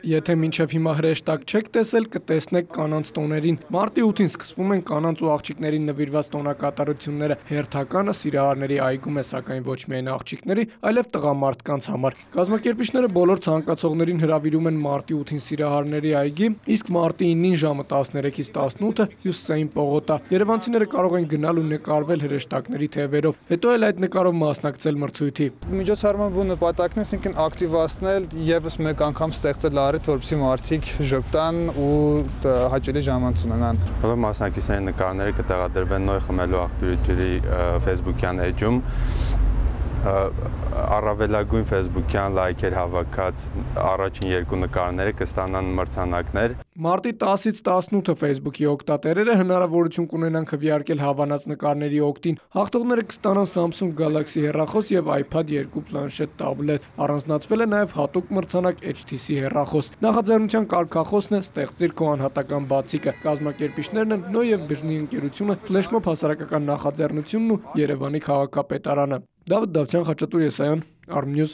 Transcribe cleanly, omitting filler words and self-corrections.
Եթե մինչև հիմա հրեշտակ չեք տեսել, կտեսնեք կանանց տոներին։ Մարտի 8-ին սկսվում են կանանց ու աղջիկներին նվիրված տոնակատարությունները։ Հերթականը Սիրահարների այգում է, սակայն ոչ միայն աղջիկների, այլև տղամարդկանց համար։ Կազմակերպիչները բոլոր ցանկացողներին հրավիրում են մարտի 8-ին Սիրահարների այգի, իսկ մարտի 9-ին ժամը 13-ից 18-ը Հյուսիսային պողոտա։ Երևանցիները կարող են գնալ ու նկարվել հրեշտակների թևերով, հետո էլ այդ նկարով մասնակցել մրցույթի։ Միջոցառման նպատակն է ինքն ակտիվացնել եւս մեկ անգամ ստեղծել առիթ, որպեսզի մարդիկ ժպտան ու հաճելի ժամանց ունենան։ Բոլոր մասնակիցների նկարները կտեղադրվեն Նոյ խմելու աղբյուրի ջրի Facebook-յան էջում։ Առավելագույն Facebook-յան լայքեր հավաքած առաջին երկու նկարները կստանան մրցանակներ։ Մարտի 10-ից 18-ը Facebook-ի օգտատերերը հնարավորություն կունենան քվեարկել հավանած նկարների օգտին։ Հաղթողները կստանան Samsung Galaxy հեռախոս եւ iPad 2 պլանշետ տաբլետ։ Առանձնացվել է նաեւ հատուկ մրցանակ HTC հեռախոս։ Նախաձեռնության կարգախոսն է «Ստեղծիր քո անհատական բացիկը»։ Կազմակերպիչներն են Նոյ եւ Բժնի ընկերությունը, Ֆլեշմոբ հասարակական նախաձեռնությունն ու Երևանի քաղաքապետարանը։ Դավիթ Դավթյան, Խաչատուր Եսայան, Army News։